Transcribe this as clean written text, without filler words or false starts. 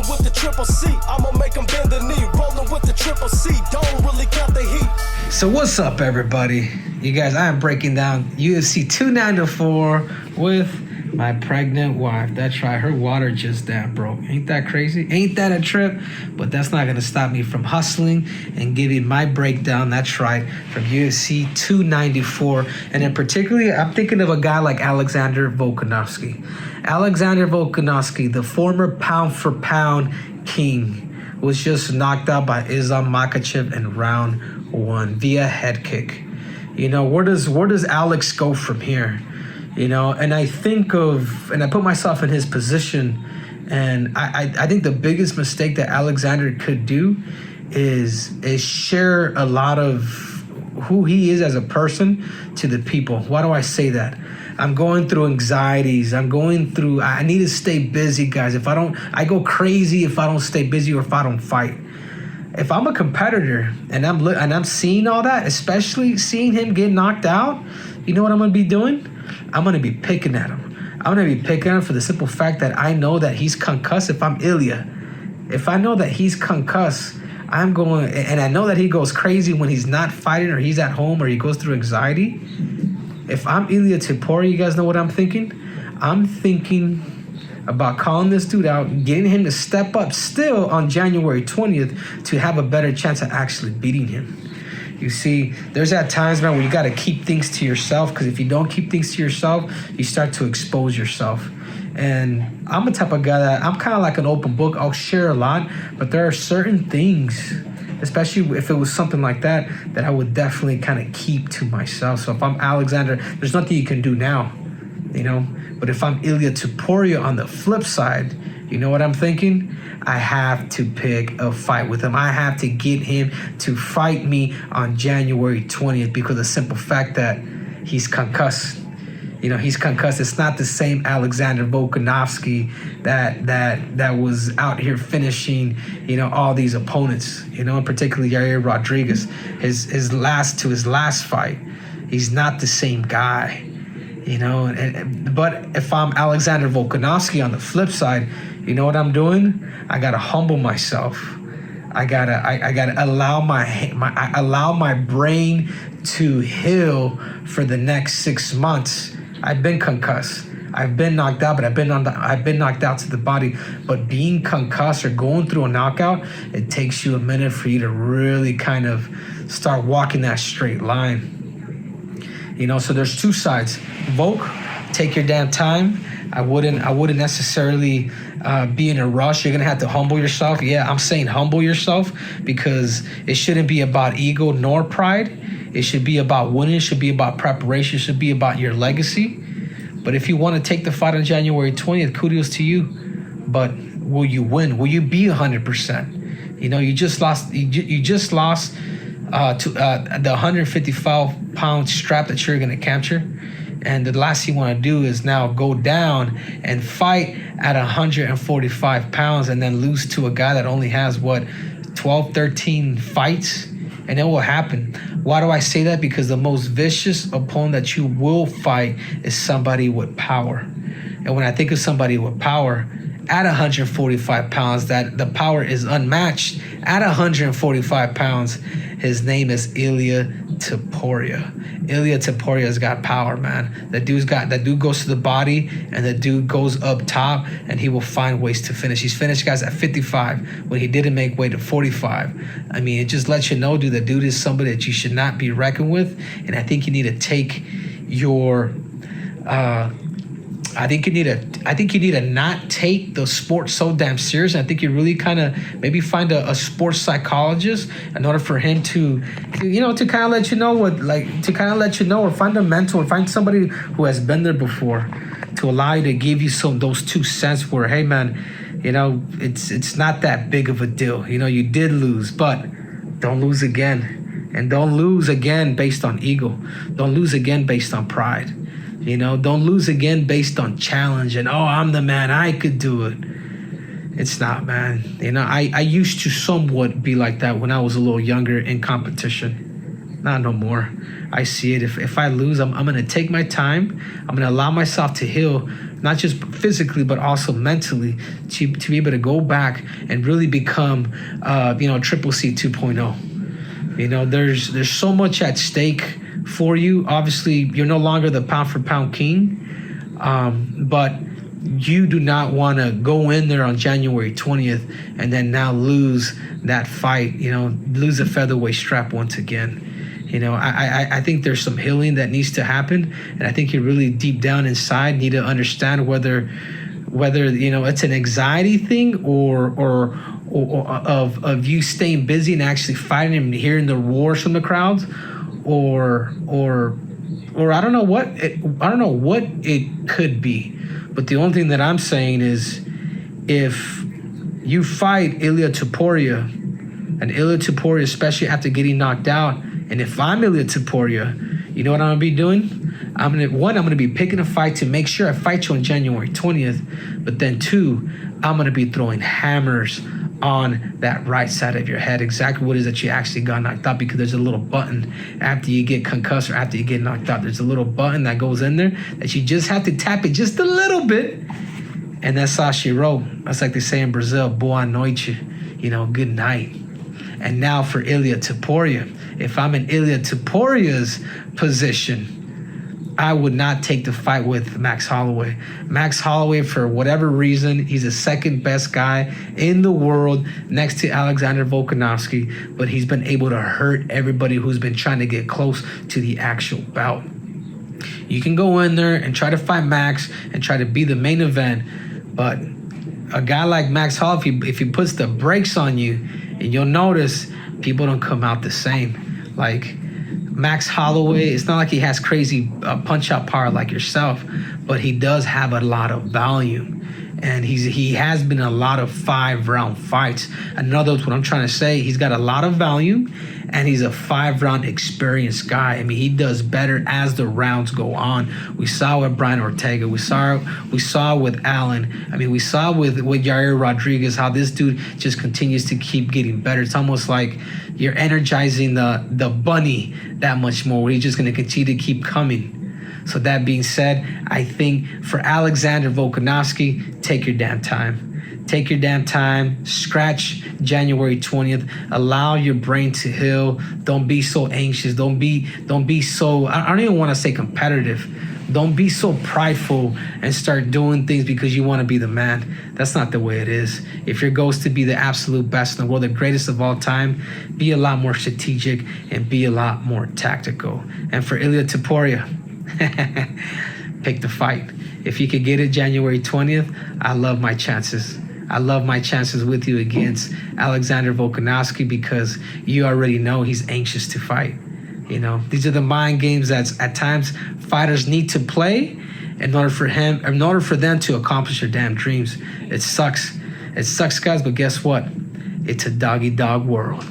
Rolling with the triple C, I'ma make them bend the knee. Rolling with the triple C, don't really count the heat. So what's up, everybody? You guys, I am breaking down UFC 294 with my pregnant wife. That's right, her water just damn broke. Ain't that crazy? Ain't that a trip? But that's not gonna stop me from hustling and giving my breakdown. That's right, from UFC 294. And in particularly, I'm thinking of a guy like Alexander Volkanovski. Alexander Volkanovski, the former pound for pound king, was just knocked out by Islam Makhachev in round 1 via head kick. You know, where does Alex go from here? You know, and I put myself in his position, and I think the biggest mistake that Alexander could do is share a lot of who he is as a person to the people. Why do I say that? I'm going through anxieties. I need to stay busy, guys. I go crazy if I don't stay busy or if I don't fight. If I'm a competitor and I'm seeing all that, especially seeing him get knocked out, you know what I'm going to be doing? I'm going to be picking at him. I'm going to be picking at him for the simple fact that I know that he's concussed if I'm Ilya. If I know that he's concussed, I'm going, and I know that he goes crazy when he's not fighting or he's at home or he goes through anxiety. If I'm Ilya Topuria, you guys know what I'm thinking? I'm thinking about calling this dude out, getting him to step up still on January 20th to have a better chance of actually beating him. You see, there's at times, man, where you got to keep things to yourself, because if you don't keep things to yourself, you start to expose yourself. And I'm the type of guy that I'm kind of like an open book. I'll share a lot, but there are certain things, especially if it was something like that, that I would definitely kind of keep to myself. So if I'm Alexander, there's nothing you can do now, you know? But if I'm Ilya Topuria on the flip side, you know what I'm thinking? I have to pick a fight with him. I have to get him to fight me on January 20th because of the simple fact that he's concussed. You know, he's concussed. It's not the same Alexander Volkanovski that was out here finishing, you know, all these opponents, you know, and particularly Yair Rodriguez. His last fight, he's not the same guy. You know, but if I'm Alexander Volkanovski on the flip side, you know what I'm doing? I gotta humble myself. I gotta allow my brain to heal for the next 6 months. I've been concussed. I've been knocked out, but I've been knocked out to the body. But being concussed or going through a knockout, it takes you a minute for you to really kind of start walking that straight line. You know, so there's two sides. Volk, take your damn time. I wouldn't necessarily be in a rush. You're gonna have to humble yourself. Yeah, I'm saying humble yourself because it shouldn't be about ego nor pride. It should be about winning. It should be about preparation. It should be about your legacy. But if you want to take the fight on January 20th, kudos to you. But will you win? Will you be 100%? You know, you just lost. You just lost to the 155-pound strap that you're going to capture. And the last thing you want to do is now go down and fight at 145 pounds and then lose to a guy that only has, 12, 13 fights? And it will happen. Why do I say that? Because the most vicious opponent that you will fight is somebody with power. And when I think of somebody with power, at 145 pounds, that the power is unmatched. At 145 pounds, his name is Ilya Topuria. Ilya Topuria's got power, man. That dude goes to the body, and the dude goes up top, and he will find ways to finish. He's finished guys at 55 when he didn't make weight at 45. I mean, it just lets you know, dude, that dude is somebody that you should not be reckoned with. And I think you need to take your I think you need to not take the sport so damn serious. And I think you really kind of maybe find a sports psychologist in order for him to kind of let you know or find a mentor, find somebody who has been there before to allow you to give you those 2 cents where, hey man, you know, it's not that big of a deal. You know, you did lose, but don't lose again. And don't lose again based on ego. Don't lose again based on pride. You know, don't lose again based on challenge and, oh, I'm the man, I could do it. It's not, man. You know, I used to somewhat be like that when I was a little younger in competition. Not no more. I see it. If I lose, I'm going to take my time. I'm going to allow myself to heal, not just physically, but also mentally, to be able to go back and really become, Triple C 2.0. You know, there's so much at stake for you. Obviously, you're no longer the pound for pound king, but you do not want to go in there on January 20th and then now lose that fight, lose the featherweight strap once again. I think there's some healing that needs to happen, and I think you really deep down inside need to understand whether it's an anxiety thing or of you staying busy and actually fighting and hearing the roars from the crowds, or I don't know what it could be. But the only thing that I'm saying is, if you fight Ilia Topuria, and Ilia Topuria, especially after getting knocked out, and if I'm Ilia Topuria, you know what I'm gonna be doing? I'm gonna be picking a fight to make sure I fight you on January 20th. But then 2, I'm gonna be throwing hammers on that right side of your head. Exactly what it is that you actually got knocked out, because there's a little button after you get concussed or after you get knocked out. There's a little button that goes in there that you just have to tap it just a little bit, and that's all she wrote. That's like they say in Brazil, boa noite, good night. And now for Ilia Topuria, if I'm in Ilia Topuria's position, I would not take the fight with Max Holloway. Max Holloway, for whatever reason, he's the second best guy in the world next to Alexander Volkanovski, but he's been able to hurt everybody who's been trying to get close to the actual bout. You can go in there and try to fight Max and try to be the main event, but a guy like Max Holloway, if he puts the brakes on you, and you'll notice people don't come out the same. Like Max Holloway, it's not like he has crazy punch-out power like yourself, but he does have a lot of volume. And he has been in a lot of 5-round fights. In other words, what I'm trying to say, he's got a lot of volume, and he's a 5-round experienced guy. I mean, he does better as the rounds go on. We saw with Brian Ortega. We saw with Allen. I mean, we saw with Yair Rodriguez how this dude just continues to keep getting better. It's almost like you're energizing the bunny that much more, where he's just going to continue to keep coming. So that being said, I think for Alexander Volkanovski, take your damn time. Take your damn time. Scratch January 20th. Allow your brain to heal. Don't be so anxious. Don't be so, I don't even want to say competitive. Don't be so prideful and start doing things because you want to be the man. That's not the way it is. If your goal is to be the absolute best in the world, the greatest of all time, be a lot more strategic and be a lot more tactical. And for Ilia Topuria, pick the fight. If you could get it January 20th, I love my chances. I love my chances with you against Alexander Volkanovski, because you already know he's anxious to fight. These are the mind games that at times fighters need to play in order for them to accomplish their damn dreams. It sucks. It sucks, guys, but guess what? It's a dog-eat-dog world.